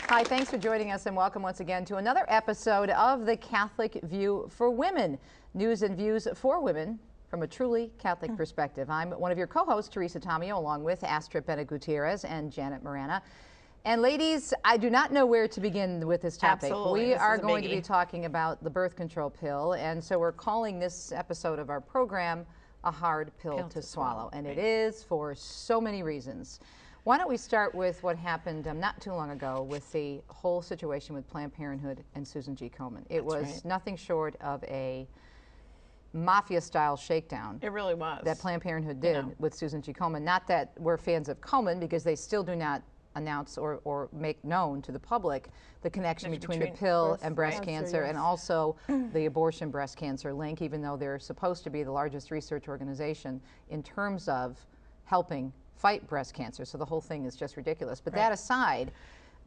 Hi, thanks for joining us and welcome once again to another episode of The Catholic View for Women. News and views for women from a truly Catholic perspective. I'm one of your co-hosts, Teresa Tomeo, along with Astrid Bennett Gutierrez and Janet Marana. And ladies, I do not know where to begin with this topic. Absolutely. We are going to biggie. be talking about the birth control pill, and so we're calling this episode of our program A Hard Pill to Swallow. And it is for so many reasons. Why don't we start with what happened not too long ago with the whole situation with Planned Parenthood and Susan G. Komen. It was nothing short of a mafia-style shakedown. It really was. That Planned Parenthood did with Susan G. Komen. Not that we're fans of Komen, because they still do not announce or make known to the public the connection between the pill and breast cancer, and also the abortion breast cancer link, even though they're supposed to be the largest research organization in terms of helping fight breast cancer. So the whole thing is just ridiculous. But that aside,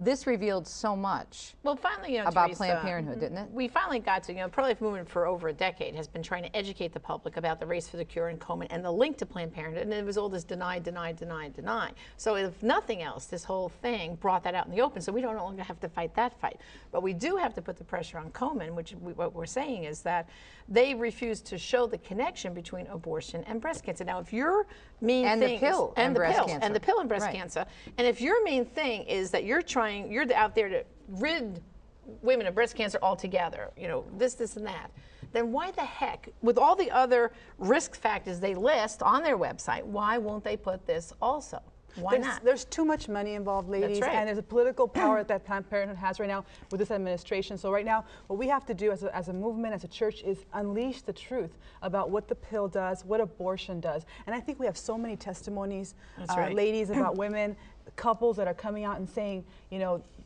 this revealed so much finally, about Teresa, Planned Parenthood, didn't it? We finally got to, pro-life movement for over a decade has been trying to educate the public about the race for the cure and Komen and the link to Planned Parenthood, and it was all this deny, deny, deny, deny. So if nothing else, this whole thing brought that out in the open, so we don't no longer have to fight that fight. But we do have to put the pressure on Komen, which what we're saying is that they refuse to show the connection between abortion and breast cancer. Now, if your main thing the pill and breast cancer, and if your main thing is that you're out there to rid women of breast cancer altogether, this and that, then why the heck, with all the other risk factors they list on their website, why won't they put this also? Why not? There's too much money involved, ladies, and there's a political power that Planned Parenthood has right now with this administration. So right now, what we have to do as a movement, as a church, is unleash the truth about what the pill does, what abortion does. And I think we have so many testimonies, ladies, about women, couples that are coming out and saying,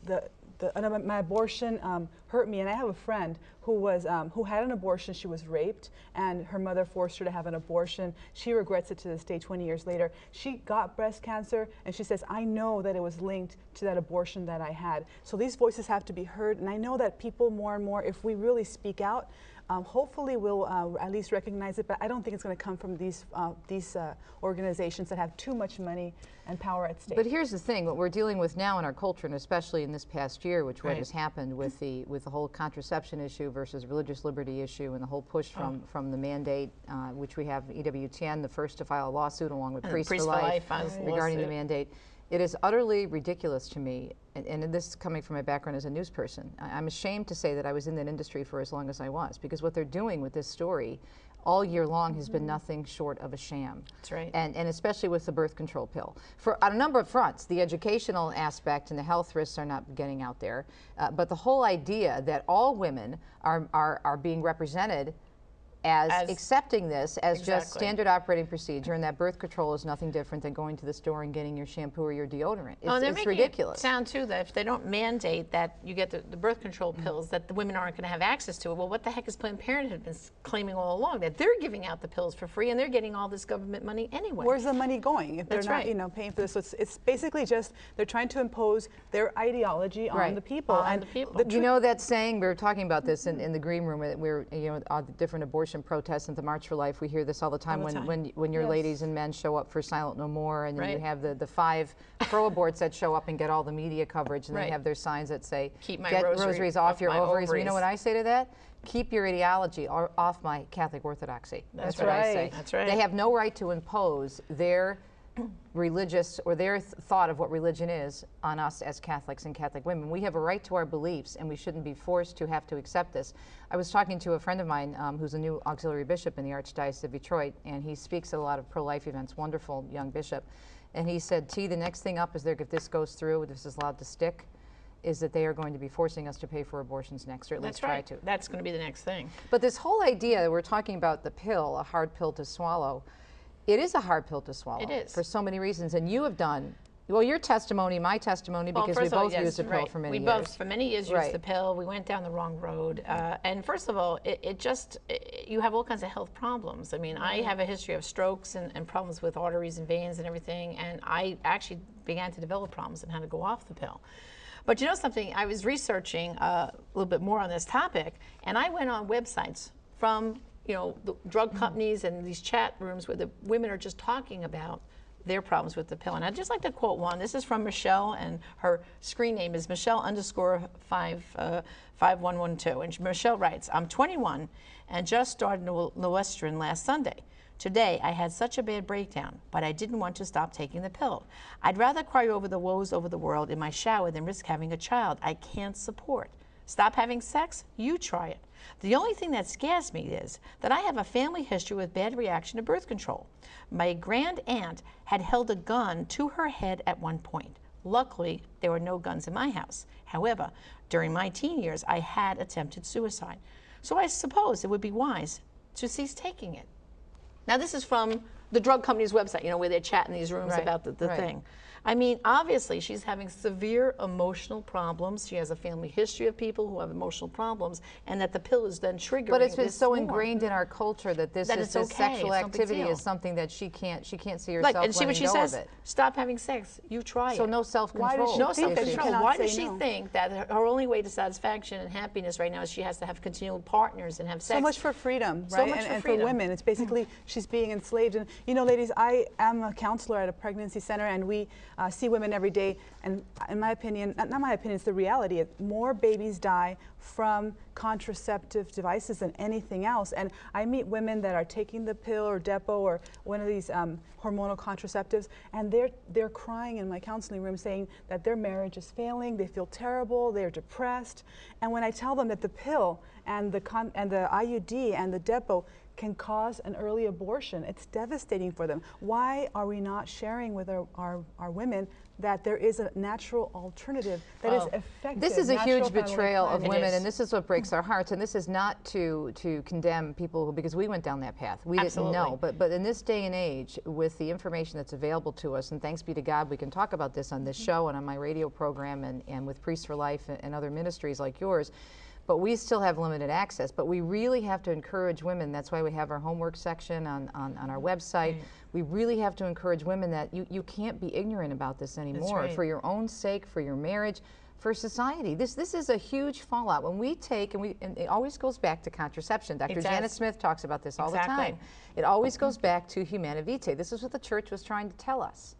my abortion hurt me. And I have a friend who had an abortion. She was raped, and her mother forced her to have an abortion. She regrets it to this day, 20 years later. She got breast cancer, and she says, I know that it was linked to that abortion that I had. So these voices have to be heard, and I know that people more and more, if we really speak out, hopefully we'll at least recognize it, but I don't think it's going to come from these organizations that have too much money and power at stake. But here's the thing: what we're dealing with now in our culture, and especially in this past year, what has happened with the whole contraception issue versus religious liberty issue, and the whole push from the mandate, which we have EWTN, the first to file a lawsuit along with Priests for Life regarding the mandate. It is utterly ridiculous to me, and this is coming from my background as a news person. I'm ashamed to say that I was in that industry for as long as I was, because what they're doing with this story all year long has been nothing short of a sham. That's right. And especially with the birth control pill. On a number of fronts, the educational aspect and the health risks are not getting out there, but the whole idea that all women are being represented as accepting this as just standard operating procedure, and that birth control is nothing different than going to the store and getting your shampoo or your deodorant. It's ridiculous. It sound too that if they don't mandate that you get the birth control pills, that the women aren't going to have access to it. Well, what the heck is Planned Parenthood been claiming all along? That they're giving out the pills for free and they're getting all this government money anyway. Where's the money going if they're not, paying for this? So it's basically just they're trying to impose their ideology on the people. You know that saying, we were talking about this in the green room, where the different abortion protests and the March for Life. We hear this all the time, when your ladies and men show up for Silent No More, and then you have the 5 pro-aborts that show up and get all the media coverage, and they have their signs that say, keep my get rosaries off your ovaries. You know what I say to that? Keep your ideology off my Catholic orthodoxy. That's what I say. That's right. They have no right to impose their religious or their thought of what religion is on us as Catholics and Catholic women. We have a right to our beliefs, and we shouldn't be forced to have to accept this. I was talking to a friend of mine who's a new auxiliary bishop in the Archdiocese of Detroit, and he speaks at a lot of pro-life events, wonderful young bishop. And he said, T, the next thing up is if this goes through, if this is allowed to stick, is that they are going to be forcing us to pay for abortions next, or at least try to. That's going to be the next thing. But this whole idea that we're talking about the pill, a hard pill to swallow, it is a hard pill to swallow. It is. For so many reasons. And you have done, well, your testimony, my testimony, because we both used the pill for many years. We both, for many years, used the pill. We went down the wrong road. And first of all, you have all kinds of health problems. I mean, I have a history of strokes and problems with arteries and veins and everything. And I actually began to develop problems and had to go off the pill. But you know something? I was researching a little bit more on this topic, and I went on websites from the drug companies and these chat rooms where the women are just talking about their problems with the pill. And I'd just like to quote one. This is from Michelle, and her screen name is Michelle_5112. And Michelle writes, I'm 21 and just started Lewestrin last Sunday. Today, I had such a bad breakdown, but I didn't want to stop taking the pill. I'd rather cry over the woes over the world in my shower than risk having a child I can't support. Stop having sex? You try it. The only thing that scares me is that I have a family history with bad reaction to birth control. My grand aunt had held a gun to her head at one point. Luckily, there were no guns in my house. However, during my teen years, I had attempted suicide. So I suppose it would be wise to cease taking it. Now, this is from the drug company's website, you know, where they chat in these rooms about the thing. I mean, obviously, she's having severe emotional problems. She has a family history of people who have emotional problems, and that the pill is then triggering. But it's been so ingrained in our culture that this sexual activity is something that she can't see herself and see what she says. Of it. Stop having sex. You try it. So no self-control. No self-control. Why does she think that her only way to satisfaction and happiness right now is she has to have continual partners and have sex? So much for freedom, right? So much for freedom. For women, it's basically she's being enslaved. And you know, ladies, I am a counselor at a pregnancy center, and we see women every day, and in my opinion, not my opinion, it's the reality. More babies die from contraceptive devices than anything else. And I meet women that are taking the pill or Depo or one of these hormonal contraceptives, and they're crying in my counseling room saying that their marriage is failing, they feel terrible, they're depressed. And when I tell them that the pill and the IUD and the Depo can cause an early abortion, it's devastating for them. Why are we not sharing with our women that there is a natural alternative that is effective? This is a huge betrayal of women, and this is what breaks our hearts. And this is not to condemn people, because we went down that path. We didn't know. But in this day and age, with the information that's available to us, and thanks be to God, we can talk about this on this show and on my radio program and with Priests for Life and other ministries like yours. But we still have limited access. But we really have to encourage women. That's why we have our homework section on our website. Right. We really have to encourage women that you can't be ignorant about this anymore, for your own sake, for your marriage, for society. This is a huge fallout. When we take, and it always goes back to contraception. Dr. Janet Smith talks about this all the time. It always goes back to Humanae Vitae. This is what the church was trying to tell us.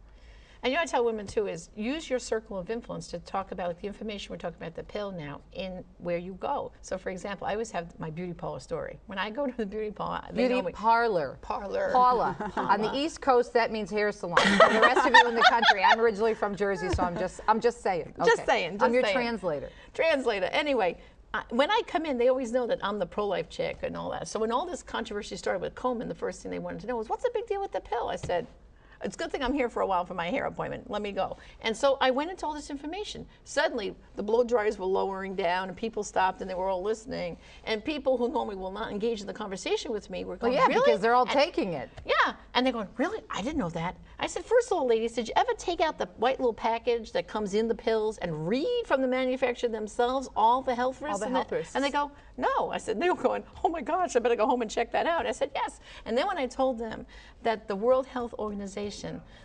And you know what I tell women too is use your circle of influence to talk about, like, the information we're talking about, the pill now, in where you go. So for example, I always have my beauty parlor story. When I go to the beauty parlor, parlor. Paula. On the East Coast, that means hair salon. For the rest of you in the country, I'm originally from Jersey, so I'm just saying. Okay. Just saying. I'm your translator. Anyway, when I come in, they always know that I'm the pro-life chick and all that. So when all this controversy started with Komen, the first thing they wanted to know was, what's the big deal with the pill? I said, it's a good thing I'm here for a while for my hair appointment. Let me go. And so I went into all this information. Suddenly, the blow dryers were lowering down, and people stopped, and they were all listening. And people who normally will not engage in the conversation with me were going, well, yeah, really? Because they're all taking it. Yeah. And they're going, really? I didn't know that. I said, first of all, ladies, did you ever take out the white little package that comes in the pills and read from the manufacturer themselves all the health risks? All the health risks. And they go, no. I said, they were going, oh my gosh, I better go home and check that out. I said, yes. And then when I told them that the World Health Organization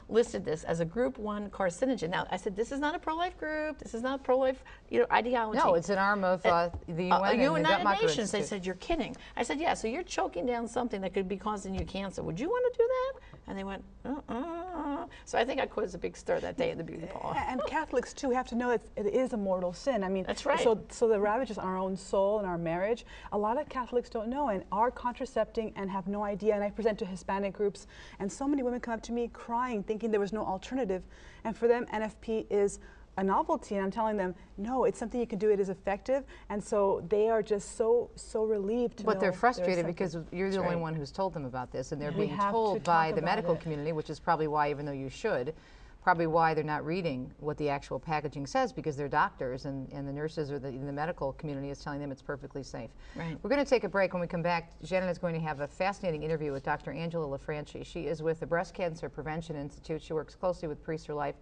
listed this as a group 1 carcinogen. Now, I said, this is not a pro-life group. This is not pro-life ideology. No, it's an arm of the UN and the United Nations. They said, you're kidding. I said, yeah, so you're choking down something that could be causing you cancer. Would you want to do that? And they went, So I think I caused a big stir that day in the beauty parlor. And Catholics, too, have to know that it is a mortal sin. I mean, that's right. So the ravages on our own soul and our marriage, a lot of Catholics don't know and are contracepting and have no idea. And I present to Hispanic groups, and so many women come up to me crying, thinking there was no alternative. And for them, NFP is a novelty, and I'm telling them, no, it's something you can do, it is effective, and so they are just so relieved to know. But they're frustrated because you're the only one who's told them about this, and they're being told by the medical community, which is probably why, even though you should, probably why they're not reading what the actual packaging says, because they're doctors and the nurses or the medical community is telling them it's perfectly safe. Right. We're going to take a break. When we come back, Janet is going to have a fascinating interview with Dr. Angela LaFranchi. She is with the Breast Cancer Prevention Institute. She works closely with Priests for Life.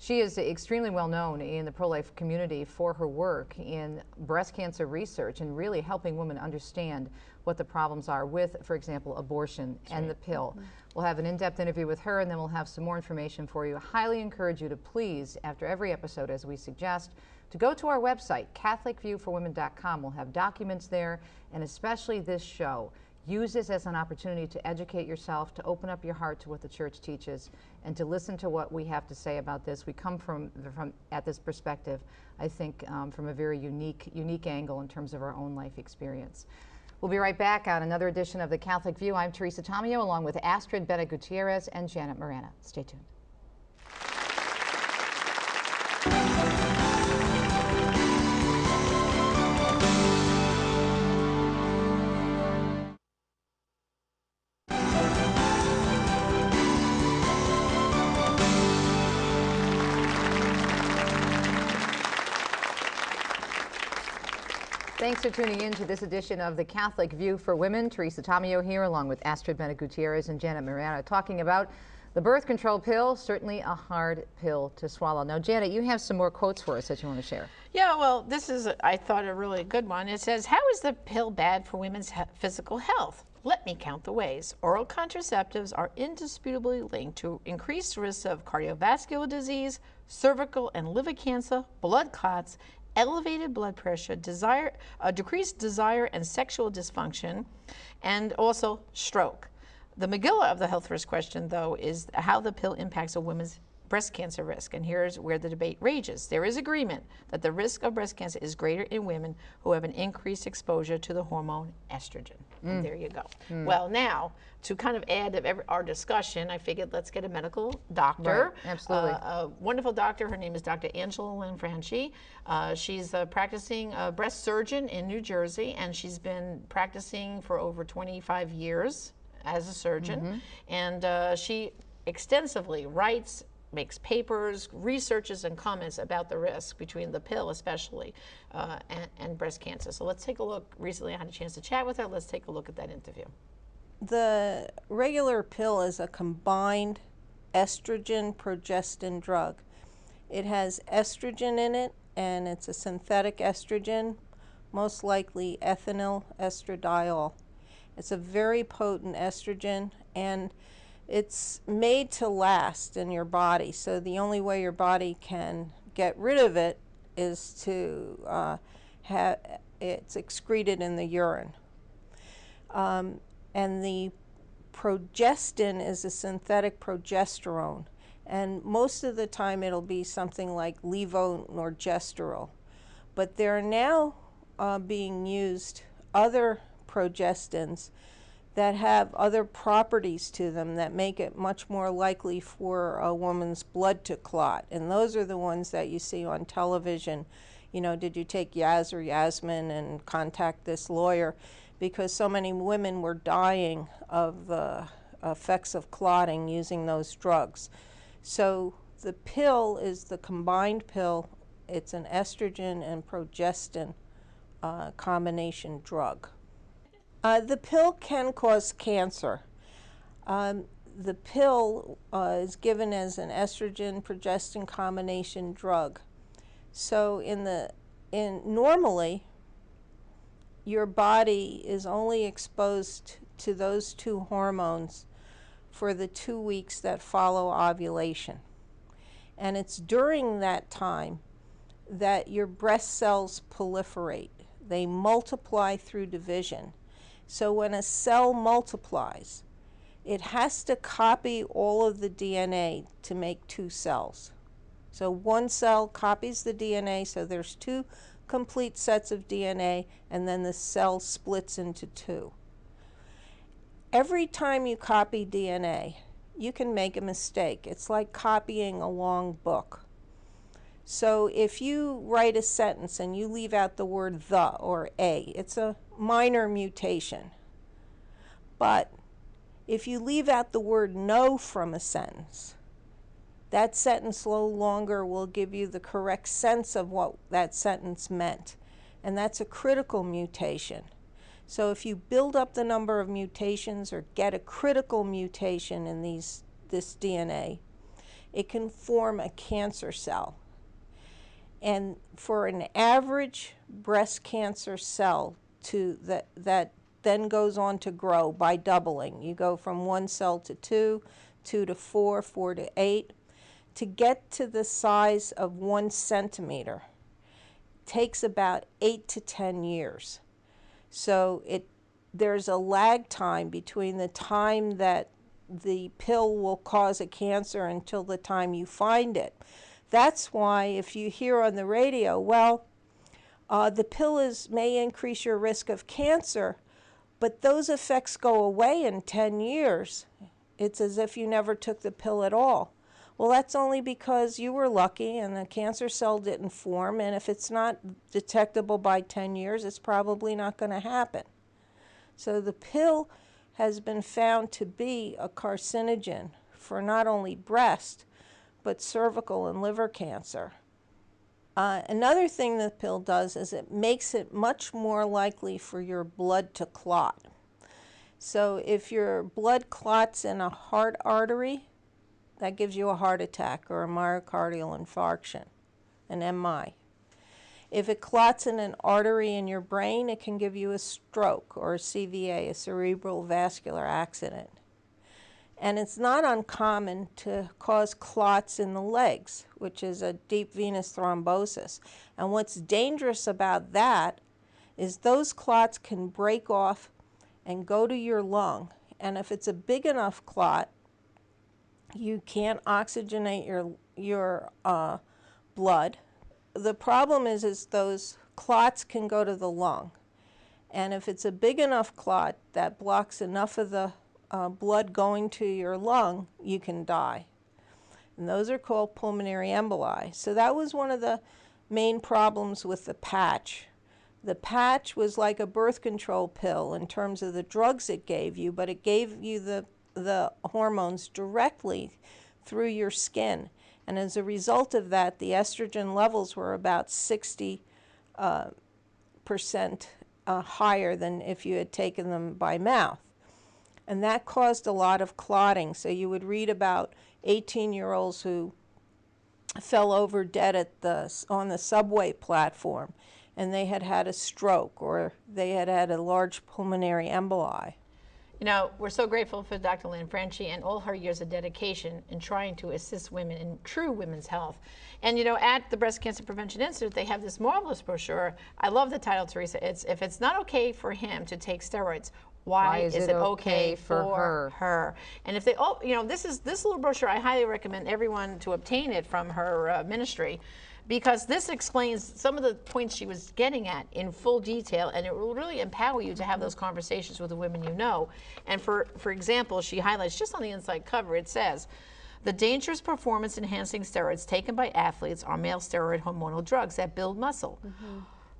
She is extremely well known in the pro-life community for her work in breast cancer research and really helping women understand what the problems are with, for example, abortion and the pill. We'll have an in-depth interview with her, and then we'll have some more information for you. I highly encourage you to please, after every episode, as we suggest, to go to our website, CatholicViewForWomen.com. We'll have documents there, and especially this show. use this as an opportunity to educate yourself, to open up your heart to what the church teaches, and to listen to what we have to say about this. We come from at this perspective, I think, from a very unique angle in terms of our own life experience. We'll be right back on another edition of The Catholic View. I'm Teresa Tomeo, along with Astrid Bennett-Gutierrez and Janet Marana. Stay tuned. Thanks for tuning in to this edition of The Catholic View for Women. Teresa Tomeo here, along with Astrid Bennett-Gutierrez and Janet Marana, talking about the birth control pill, certainly a hard pill to swallow. Now, Janet, you have some more quotes for us that you want to share. Yeah, well, this is, I thought, a really good one. It says, how is the pill bad for women's physical health? Let me count the ways. Oral contraceptives are indisputably linked to increased risks of cardiovascular disease, cervical and liver cancer, blood clots, elevated blood pressure, decreased desire and sexual dysfunction, and also stroke. The medulla of the health risk question, though, is how the pill impacts a woman's breast cancer risk. And here's where the debate rages. There is agreement that the risk of breast cancer is greater in women who have an increased exposure to the hormone estrogen. And there you go. Well, now, to kind of add to our discussion, I figured let's get a medical doctor. Right, absolutely. A wonderful doctor. Her name is Dr. Angela Lanfranchi. She's a practicing breast surgeon in New Jersey, and she's been practicing for over 25 years as a surgeon. And she extensively writes, makes papers, researches, and comments about the risk between the pill especially and breast cancer. So let's take a look. Recently I had a chance to chat with her. Let's take a look at that interview. The regular pill is a combined estrogen progestin drug. It has estrogen in it, and it's a synthetic estrogen, most likely ethinyl estradiol. It's a very potent estrogen, and it's made to last in your body, so the only way your body can get rid of it is to have it's excreted in the urine. And the progestin is a synthetic progesterone, and most of the time it'll be something like levonorgestrel. But there are now being used other progestins that have other properties to them that make it much more likely for a woman's blood to clot. And those are the ones that you see on television. You know, did you take Yaz or Yasmin and contact this lawyer? Because so many women were dying of the effects of clotting using those drugs. So the pill is the combined pill. It's an estrogen and progestin combination drug. The pill can cause cancer. The pill is given as an estrogen-progestin combination drug. So normally, your body is only exposed to those two hormones for the 2 weeks that follow ovulation. And it's during that time that your breast cells proliferate. They multiply through division. So when a cell multiplies, it has to copy all of the DNA to make 2 cells. So one cell copies the DNA, so there's 2 complete sets of DNA, and then the cell splits into 2. Every time you copy DNA, you can make a mistake. It's like copying a long book. So if you write a sentence and you leave out the word the or a, it's a minor mutation. But if you leave out the word no from a sentence, that sentence no longer will give you the correct sense of what that sentence meant. And that's a critical mutation. So if you build up the number of mutations or get a critical mutation in this DNA, it can form a cancer cell. And for an average breast cancer cell that then goes on to grow by doubling, you go from 1 cell to 2, 2 to 4, 4 to 8, to get to the size of 1 centimeter takes about 8 to 10 years. So it there's a lag time between the time that the pill will cause a cancer until the time you find it. That's why if you hear on the radio, well, the pill may increase your risk of cancer, but those effects go away in 10 years. It's as if you never took the pill at all. Well, that's only because you were lucky and the cancer cell didn't form, and if it's not detectable by 10 years, it's probably not going to happen. So the pill has been found to be a carcinogen for not only breast, but cervical and liver cancer. Another thing the pill does is it makes it much more likely for your blood to clot. So if your blood clots in a heart artery, that gives you a heart attack or a myocardial infarction, an MI. If it clots in an artery in your brain, it can give you a stroke or a CVA, a cerebral vascular accident. And it's not uncommon to cause clots in the legs, which is a deep venous thrombosis. And what's dangerous about that is those clots can break off and go to your lung. And if it's a big enough clot, you can't oxygenate your blood. The problem is those clots can go to the lung. And if it's a big enough clot that blocks enough of the blood going to your lung, you can die. And those are called pulmonary emboli. So that was one of the main problems with the patch. The patch was like a birth control pill in terms of the drugs it gave you, but it gave you the hormones directly through your skin. And as a result of that, the estrogen levels were about 60% higher than if you had taken them by mouth. And that caused a lot of clotting. So you would read about 18-year-olds who fell over dead on the subway platform, and they had had a stroke or they had had a large pulmonary emboli. You know, we're so grateful for Dr. Lanfranchi and all her years of dedication in trying to assist women in true women's health. And you know, at the Breast Cancer Prevention Institute, they have this marvelous brochure. I love the title, Teresa. It's If It's Not Okay for Him to Take Steroids, why is it okay for her? And if they, you know, this little brochure, I highly recommend everyone to obtain it from her ministry, because this explains some of the points she was getting at in full detail, and it will really empower you to have those conversations with the women you know. And for example, she highlights just on the inside cover, it says, the dangerous performance-enhancing steroids taken by athletes are male steroid hormonal drugs that build muscle.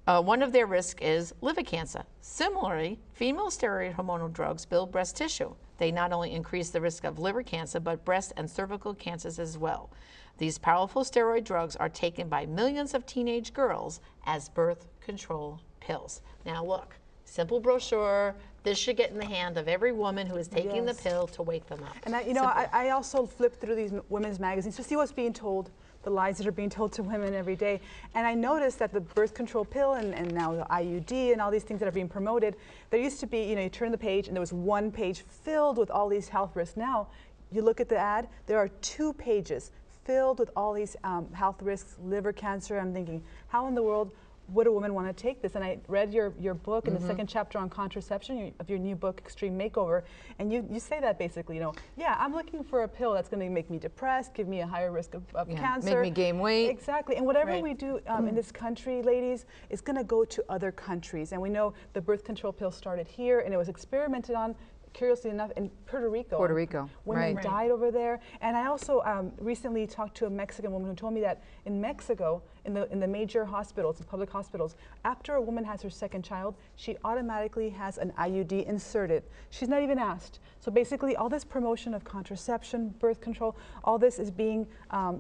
One of their risks is liver cancer. Similarly, female steroid hormonal drugs build breast tissue. They not only increase the risk of liver cancer, but breast and cervical cancers as well. These powerful steroid drugs are taken by millions of teenage girls as birth control pills. Now look, simple brochure. This should get in the hand of every woman who is taking the pill to wake them up. And I also flip through these women's magazines to see what's being told, the lies that are being told to women every day. And I noticed that the birth control pill and now the IUD and all these things that are being promoted, there used to be, you know, you turn the page and there was one page filled with all these health risks. Now, you look at the ad, there are 2 pages filled with all these health risks, liver cancer. I'm thinking, how in the world would a woman want to take this? And I read your book in the second chapter on contraception of your new book, Extreme Makeover, and you say that basically, you know, yeah, I'm looking for a pill that's going to make me depressed, give me a higher risk of cancer. Make me gain weight. Exactly, and whatever we do in this country, ladies, is going to go to other countries. And we know the birth control pill started here, and it was experimented on, curiously enough, in Puerto Rico. Women died over there. And I also recently talked to a Mexican woman who told me that in Mexico, in the major hospitals, the public hospitals, after a woman has her second child, she automatically has an IUD inserted. She's not even asked. So basically, all this promotion of contraception, birth control, all this is being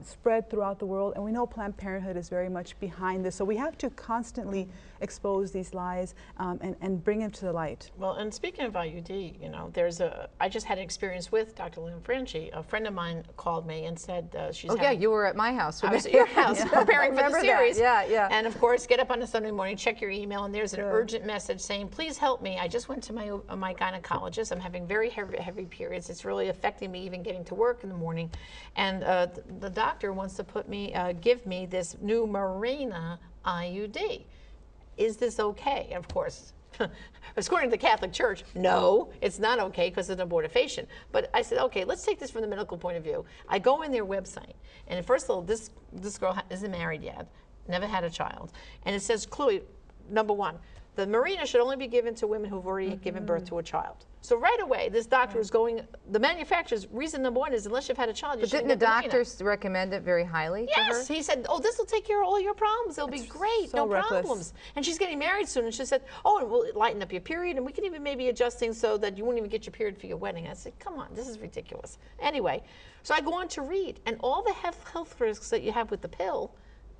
spread throughout the world, and we know Planned Parenthood is very much behind this. So we have to constantly expose these lies and bring them to the light. Well, and speaking of IUD, you know, I just had an experience with Dr. Lanfranchi. A friend of mine called me and said she's you were at my house. I was at your house preparing for the series. Yeah. And of course, get up on a Sunday morning, check your email, and there's an urgent message saying, please help me. I just went to my gynecologist. I'm having very heavy periods. It's really affecting me even getting to work in the morning. And the doctor wants to give me this new Mirena IUD. Is this okay? Of course, according to the Catholic Church, no, it's not okay because it's an abortifacient. But I said, okay, let's take this from the medical point of view. I go in their website, and first of all, this girl isn't married yet, never had a child, and it says clearly, number one, the Mirena should only be given to women who've already given birth to a child. So right away, this doctor is going, the manufacturer's reason number one is unless you've had a child, you But shouldn't didn't the get the Mirena. doctors recommend it very highly to her? Yes, he said, oh, this will take care of all your problems. It'll be great, so no reckless. problems. And she's getting married soon, and she said, oh, and we'll lighten up your period, and we can even maybe adjust things so that you won't even get your period for your wedding. I said, come on, this is ridiculous. Anyway, so I go on to read, and all the health risks that you have with the pill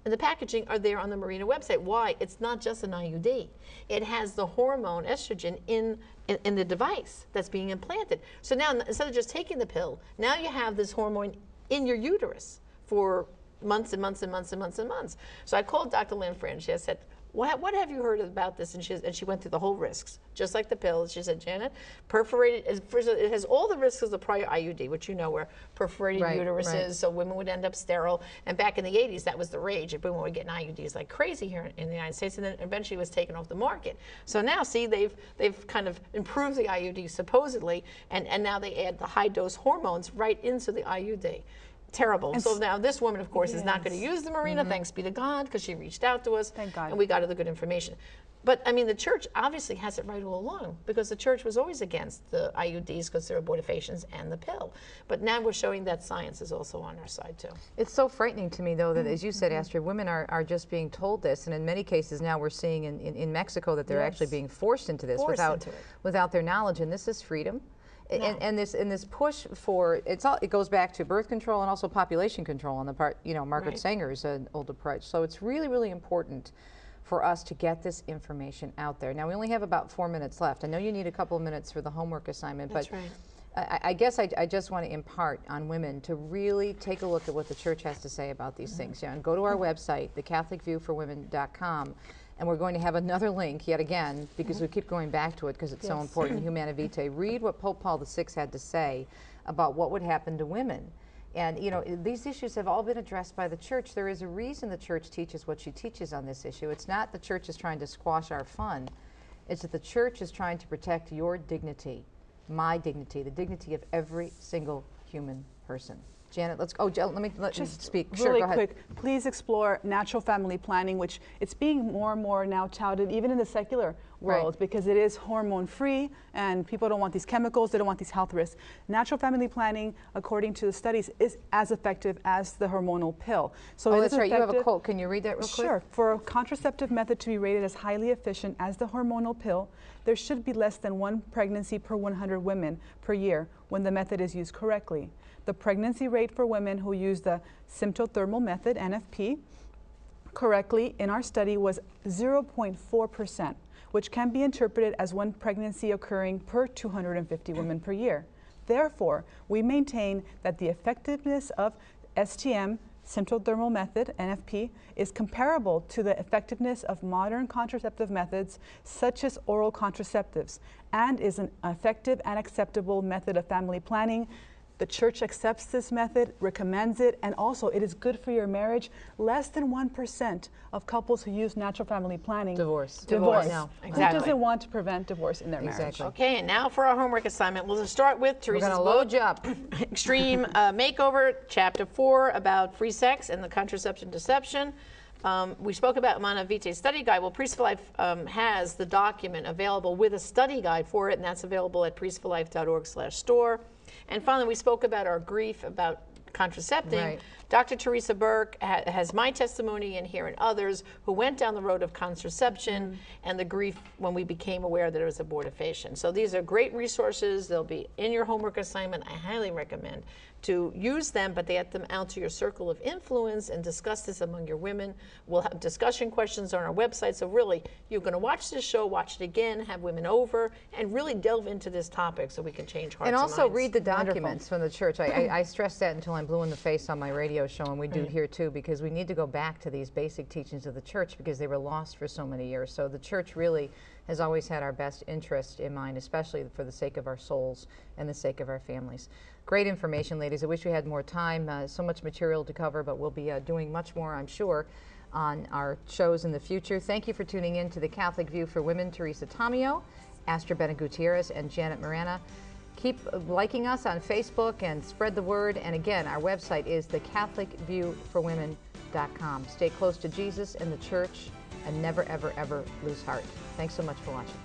and the packaging are there on the Mirena website. Why? It's not just an IUD. It has the hormone estrogen in the device that's being implanted. So now, instead of just taking the pill, now you have this hormone in your uterus for months and months and months and months and months. So I called Dr. Lanfran. She said, what have you heard about this? And she went through the whole risks, just like the pill. She said, Janet, perforated, it has all the risks of the prior IUD, which you know were perforated uteruses, so women would end up sterile. And back in the 80s, that was the rage. Women were getting IUDs like crazy here in the United States, and then eventually was taken off the market. So now, see, they've kind of improved the IUD supposedly, and now they add the high dose hormones right into the IUD. Terrible. And so now this woman, of course, is not going to use the Mirena, thanks be to God, because she reached out to us. Thank God. And we got her the good information. But, I mean, the church obviously has it right all along, because the church was always against the IUDs because they're abortifacients and the pill. But now we're showing that science is also on our side, too. It's so frightening to me, though, that as you said, Astrid, women are just being told this, and in many cases now we're seeing in Mexico that they're actually being forced into this without their knowledge, and this is freedom. And this push for it goes back to birth control and also population control on the part, Margaret Sanger's an old approach. So it's really, really important for us to get this information out there. Now we only have about 4 minutes left. I know you need a couple of minutes for the homework assignment, but I guess I just want to impart on women to really take a look at what the church has to say about these things. And go to our website, thecatholicviewforwomen.com. And we're going to have another link yet again, because we keep going back to it because it's so important, Humana Vitae. Read what Pope Paul VI had to say about what would happen to women. And these issues have all been addressed by the church. There is a reason the church teaches what she teaches on this issue. It's not the church is trying to squash our fun. It's that the church is trying to protect your dignity, my dignity, the dignity of every single human person. Janet, let's go. Let you speak. Sure, really go ahead. quick, please explore natural family planning, which it's being more and more now touted, even in the secular world, because it is hormone-free, and people don't want these chemicals, they don't want these health risks. Natural family planning, according to the studies, is as effective as the hormonal pill. So that's right. You have a quote. Can you read that real quick? Sure. For a contraceptive method to be rated as highly efficient as the hormonal pill, there should be less than 1 pregnancy per 100 women per year when the method is used correctly. The pregnancy rate for women who use the symptothermal method, NFP, correctly in our study was 0.4%, which can be interpreted as 1 pregnancy occurring per 250 women per year. Therefore, we maintain that the effectiveness of STM, symptothermal method, NFP, is comparable to the effectiveness of modern contraceptive methods such as oral contraceptives, and is an effective and acceptable method of family planning. The church accepts this method, recommends it, and also it is good for your marriage. Less than 1% of couples who use natural family planning divorce. No. Exactly. Who doesn't want to prevent divorce in their marriage? Okay, and now for our homework assignment. We'll start with Teresa's book, load you up. Extreme Makeover, Chapter 4, about free sex and the contraception deception. We spoke about Humana Vitae study guide. Well, Priest for Life has the document available with a study guide for it, and that's available at priestforlife.org/store. And finally, we spoke about our grief about contracepting. Dr. Teresa Burke has my testimony in here and others who went down the road of contraception and the grief when we became aware that it was abortifacient. So these are great resources. They'll be in your homework assignment. I highly recommend to use them, but get them out to your circle of influence and discuss this among your women. We'll have discussion questions on our website. So really, you're going to watch this show, watch it again, have women over, and really delve into this topic so we can change hearts and minds. And also read the documents from the church. I stress that until I'm blue in the face on my radio show, and we do here too, because we need to go back to these basic teachings of the church because they were lost for so many years. So the church really has always had our best interest in mind, especially for the sake of our souls and the sake of our families. Great information, ladies. I wish we had more time. So much material to cover, but we'll be doing much more, I'm sure. on our shows in the future. Thank you for tuning in to The Catholic View for Women. Teresa Tomeo, Astor Bennett Gutierrez, and Janet Marana. Keep liking us on Facebook and spread the word. And again, our website is thecatholicviewforwomen.com. Stay close to Jesus and the church, and never, ever, ever lose heart. Thanks so much for watching.